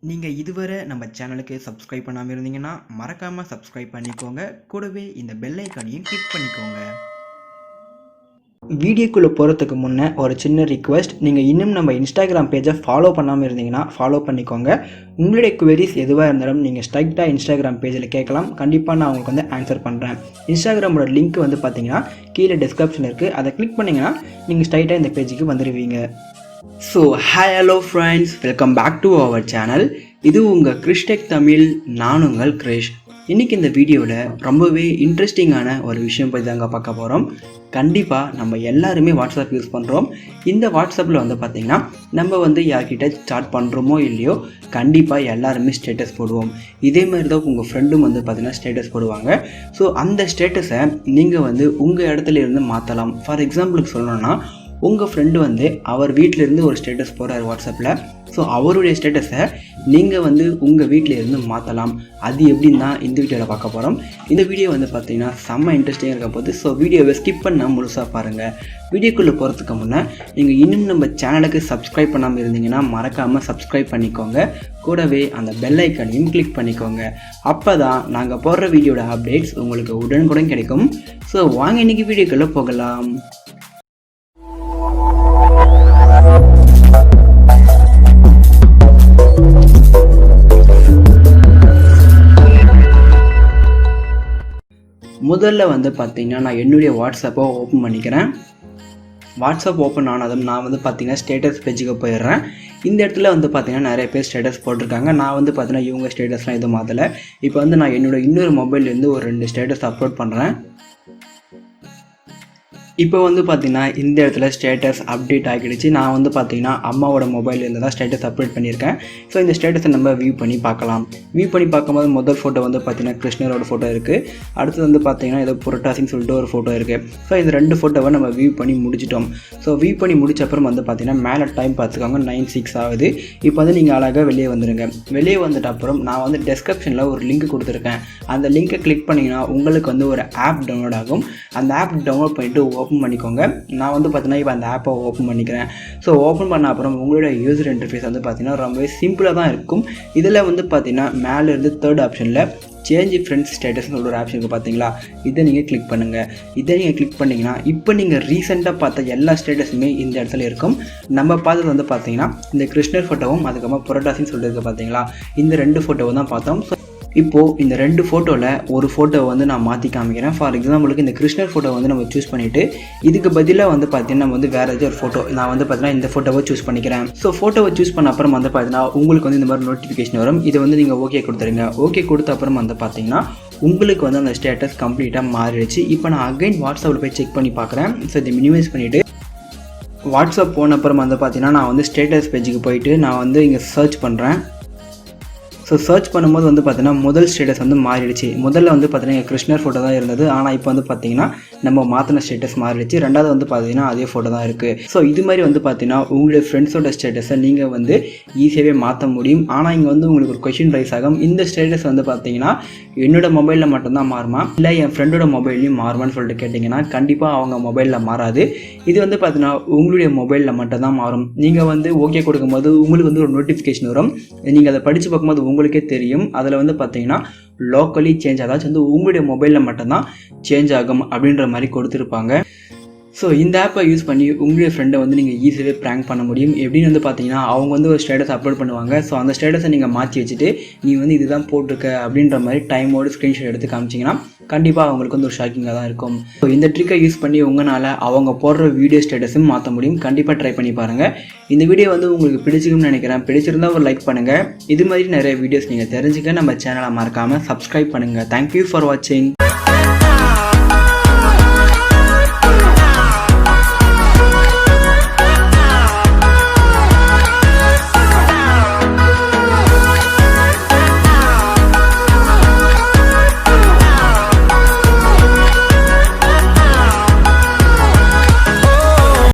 நீங்கள் இதுவரை நம்ம சேனலுக்கு சப்ஸ்கிரைப் பண்ணாமல் இருந்தீங்கன்னா மறக்காமல் சப்ஸ்கிரைப் பண்ணிக்கோங்க. கூடவே இந்த பெல் ஐக்கானையும் கிளிக் பண்ணிக்கோங்க. வீடியோக்குள்ளே போகிறதுக்கு முன்னே ஒரு சின்ன ரிக்வெஸ்ட், நீங்கள் இன்னும் நம்ம இன்ஸ்டாகிராம் பேஜை ஃபாலோ பண்ணாமல் இருந்தீங்கன்னா ஃபாலோ பண்ணிக்கோங்க. உங்களுடைய குவரிஸ் எதுவாக இருந்தாலும் நீங்கள் ஸ்ட்ரைட்டாக இன்ஸ்டாகிராம் பேஜில் கேட்கலாம். கண்டிப்பாக நான் உங்களுக்கு ஆன்சர் பண்ணுறேன். இன்ஸ்டாகிராமோட லிங்க் பார்த்தீங்கன்னா கீழே டிஸ்கிரிப்ஷன் இருக்குது. அதை கிளிக் பண்ணிங்கன்னா நீங்கள் ஸ்ட்ரைட்டாக இந்த பேஜுக்கு வந்துடுவீங்க. So hi hello friends, welcome back to our channel. இது உங்கள் கிறிஸ்டெக் தமிழ். நான் உங்கள் கிரிஷ். இன்றைக்கி இந்த வீடியோவில் ரொம்பவே இன்ட்ரெஸ்டிங்கான ஒரு விஷயம் பற்றி தாங்க பார்க்க போகிறோம். கண்டிப்பாக நம்ம எல்லாருமே வாட்ஸ்அப் யூஸ் பண்ணுறோம். இந்த வாட்ஸ்அப்பில் பார்த்திங்கன்னா நம்ம யார்கிட்ட சாட் பண்ணுறோமோ இல்லையோ கண்டிப்பாக எல்லாருமே ஸ்டேட்டஸ் போடுவோம். இதே மாதிரி தான் உங்கள் ஃப்ரெண்டும் பார்த்திங்கன்னா ஸ்டேட்டஸ் போடுவாங்க. ஸோ அந்த ஸ்டேட்டஸை நீங்கள் உங்கள் இடத்துல இருந்து மாற்றலாம். ஃபார் எக்ஸாம்பிளுக்கு சொல்லணும்னா, உங்கள் ஃப்ரெண்டு அவர் வீட்டிலேருந்து ஒரு ஸ்டேட்டஸ் போடுறாரு வாட்ஸ்அப்பில். ஸோ அவருடைய ஸ்டேட்டஸை நீங்கள் உங்கள் வீட்டில் இருந்து மாற்றலாம். அது எப்படின்னு தான் இந்த வீடியோவில் பார்க்க போகிறோம். இந்த வீடியோ பார்த்தீங்கன்னா செம்ம இன்ட்ரெஸ்டிங்காக இருக்க போகுது. ஸோ வீடியோவை ஸ்கிப் பண்ணால் முழுசாக பாருங்கள். வீடியோக்குள்ளே போகிறதுக்கு முன்னே நீங்கள் இன்னும் நம்ம சேனலுக்கு சப்ஸ்கிரைப் பண்ணாமல் இருந்தீங்கன்னா மறக்காமல் சப்ஸ்கிரைப் பண்ணிக்கோங்க. கூடவே அந்த பெல் ஐக்கானையும் கிளிக் பண்ணிக்கோங்க. அப்போ தான் நாங்கள் போடுற வீடியோட அப்டேட்ஸ் உங்களுக்கு உடனுக்குடன் கிடைக்கும். ஸோ வாங்க இன்றைக்கி வீடியோக்குள்ளே போகலாம். முதல்ல பார்த்தீங்கன்னா நான் என்னுடைய வாட்ஸ்அப்பை ஓப்பன் பண்ணிக்கிறேன். வாட்ஸ்அப் ஓப்பன் ஆனதும் நான் பார்த்தீங்கன்னா ஸ்டேட்டஸ் பேஜுக்கு போயிடுறேன். இந்த இடத்துல பார்த்தீங்கன்னா நிறைய பேர் ஸ்டேட்டஸ் போட்டிருக்காங்க. நான் பார்த்தீங்கன்னா இவங்க ஸ்டேட்டஸ்லாம் எதுவும் மாற்றலை. இப்போ நான் என்னோடய இன்னொரு மொபைல்லேருந்து ஒரு 2 ஸ்டேட்டஸ் அப்லோட் பண்ணுறேன். இப்போ பார்த்தீங்கன்னா இந்த இடத்துல ஸ்டேட்டஸ் அப்டேட் ஆகிடுச்சு. நான் பார்த்தீங்கன்னா அம்மாவோட மொபைல்லேருந்து தான் ஸ்டேட்டஸ் அப்டேட் பண்ணியிருக்கேன். ஸோ இந்த ஸ்டேட்டஸை நம்ம வியூ பண்ணி பார்க்கலாம். வியூ பண்ணி பார்க்கும்போது முதல் ஃபோட்டோ பார்த்தீங்கன்னா கிருஷ்ணரோட ஃபோட்டோ இருக்குது. அடுத்தது பார்த்தீங்கன்னா ஏதோ புரட்டாசின்னு சொல்லிட்டு ஒரு ஃபோட்டோ இருக்குது. ஸோ இந்த 2 ஃபோட்டோவை நம்ம வியூ பண்ணி முடிச்சிட்டோம். ஸோ வியூ பண்ணி முடிச்ச அப்புறம் பார்த்தீங்கன்னா மேலே டைம் பார்த்துக்கோங்க, 9:06 ஆகுது. இப்போ நீங்கள் அழகாக வெளியே வந்துடுங்க. வெளியே வந்துட்ட அப்புறம் நான் டெஸ்கிரிப்ஷனில் ஒரு லிங்க் கொடுத்துருக்கேன். அந்த லிங்க்கை கிளிக் பண்ணிங்கன்னா உங்களுக்கு ஒரு ஆப் டவுன்லோட் ஆகும். அந்த ஆப் டவுன்லோட் பண்ணிவிட்டு ஓப்பன் பண்ணிக்கோங்க. நான் பார்த்தீங்கன்னா இப்போ அந்த ஆப்பை ஓப்பன் பண்ணிக்கிறேன். ஸோ ஓப்பன் பண்ண அப்புறம் உங்களோட யூசர் இன்டர்ஃபேஸ் பார்த்தீங்கன்னா ரொம்பவே சிம்பிளாக தான் இருக்கும். இதில் பார்த்தீங்கன்னா மேலே இருந்து 3rd ஆப்ஷனில் சேஞ்ச் ஃப்ரெண்ட்ஸ் ஸ்டேட்டஸ்னு ஒரு ஆப்ஷன் இருக்குது பார்த்தீங்களா, இதை நீங்கள் கிளிக் பண்ணுங்கள். இதை நீங்கள் கிளிக் பண்ணிங்கன்னா இப்போ நீங்கள் ரீசெண்டாக பார்த்த எல்லா ஸ்டேட்டஸுமே இந்த இடத்துல இருக்கும். நம்ம பார்த்தது பார்த்தீங்கன்னா இந்த கிருஷ்ணர் ஃபோட்டோவும் அதுக்கப்புறம் புரட்டாசின்னு சொல்லிட்டு பார்த்தீங்களா, இந்த 2 ஃபோட்டோவும் தான் பார்த்தோம். ஸோ இப்போது இந்த 2 ஃபோட்டோவில் ஒரு ஃபோட்டோவை நான் மாற்றி காமிக்கிறேன். ஃபார் எக்ஸாம்பிளுக்கு இந்த கிருஷ்ணர் ஃபோட்டோ நம்ம சூஸ் பண்ணிவிட்டு இதுக்கு பதிலாக பார்த்தீங்கன்னா நம்ம வேறு ஏதாச்சும் ஒரு ஃபோட்டோ நான் பார்த்தீங்கன்னா இந்த ஃபோட்டோவை சூஸ் பண்ணிக்கிறேன். ஸோ ஃபோட்டோவை சூஸ் பண்ண அப்புறம் பார்த்தீங்கன்னா உங்களுக்கு இந்த மாதிரி நோட்டிஃபிகேஷன் வரும். இதை நீங்கள் ஓகே கொடுத்துருங்க. ஓகே கொடுத்த அப்புறம் பார்த்தீங்கன்னா உங்களுக்கு அந்த ஸ்டேட்டஸ் கம்ப்ளீட்டாக மாறிடுச்சு. இப்போ நான் அகைன் வாட்ஸ்அப்பில் போய் செக் பண்ணி பார்க்குறேன். ஸோ இதை மினிமைஸ் பண்ணிவிட்டு வாட்ஸ்அப் போன அப்புறம் பார்த்தீங்கன்னா நான் ஸ்டேட்டஸ் பேஜுக்கு போயிட்டு நான் இங்கே சர்ச் பண்ணுறேன். ஸோ சர்ச் பண்ணும்போது பார்த்தீங்கன்னா முதல் ஸ்டேட்டஸ் மாறிடுச்சு. முதல்ல பார்த்தீங்கன்னா கிருஷ்ணர் ஃபோட்டோ தான் இருந்தது. ஆனால் இப்போ பார்த்தீங்கன்னா நம்ம மாற்றின ஸ்டேட்டஸ் மாறிடுச்சு. ரெண்டாவது பார்த்தீங்கன்னா அதே ஃபோட்டோ தான் இருக்குது. ஸோ இது மாதிரி பார்த்தீங்கன்னா உங்களுடைய ஃப்ரெண்ட்ஸோட ஸ்டேட்டஸை நீங்கள் ஈஸியாகவே மாற்ற முடியும். ஆனால் இங்கே உங்களுக்கு ஒரு கொஷின் ரைஸ் ஆகும். இந்த ஸ்டேட்டஸ் பார்த்தீங்கன்னா என்னோடய மொபைலில் மட்டும்தான் மாறுமா இல்லை என் ஃப்ரெண்டோட மொபைல்லையும் மாறுமான்னு சொல்லிட்டு கேட்டிங்கன்னா கண்டிப்பாக அவங்க மொபைலில் மாறாது. இது பார்த்தீங்கன்னா உங்களுடைய மொபைலில் மட்டும்தான் மாறும். நீங்கள் ஓகே கொடுக்கும்போது உங்களுக்கு ஒரு நோட்டிஃபிகேஷன் வரும். நீங்கள் அதை படித்து பார்க்கும்போது உங்களுக்கே தெரியும். அதில் பார்த்தீங்கன்னா லோக்கலி சேஞ்ச், அதாச்சும் உங்களுடைய மொபைலில் மட்டும்தான் சேஞ்ச் ஆகும் அப்படின்ற மாதிரி கொடுத்துருப்பாங்க. ஸோ இந்த ஆப்பை யூஸ் பண்ணி உங்களுடைய ஃப்ரெண்டை நீங்கள் ஈஸியாகவே ப்ராங்க் பண்ண முடியும். எப்படின்னு பார்த்தீங்கன்னா அவங்க ஒரு ஸ்டேட்டஸ் அப்லோட் பண்ணுவாங்க. ஸோ அந்த ஸ்டேட்டஸை நீங்கள் மாற்றி வச்சுட்டு நீ இதுதான் போட்டிருக்க அப்படின்ற மாதிரி டைமோடு ஸ்க்ரீன்ஷாட் எடுத்து காமிச்சிங்கன்னா கண்டிப்பாக அவங்களுக்கு ஒரு ஷாக்கிங்காக தான் இருக்கும். ஸோ இந்த ட்ரிக்கை யூஸ் பண்ணி உங்களால் அவங்க போடுற வீடியோ ஸ்டேட்டஸும் மாற்ற முடியும். கண்டிப்பாக ட்ரை பண்ணி பாருங்கள். இந்த வீடியோ உங்களுக்கு பிடிச்சிக்கும்னு நினைக்கிறேன். பிடிச்சிருந்தால் ஒரு லைக் பண்ணுங்கள். இது மாதிரி நிறைய வீடியோஸ் நீங்கள் தெரிஞ்சுக்க நம்ம சேனலை மறக்காமல் சப்ஸ்கிரைப் பண்ணுங்கள். தேங்க்யூ ஃபார் வாட்சிங்.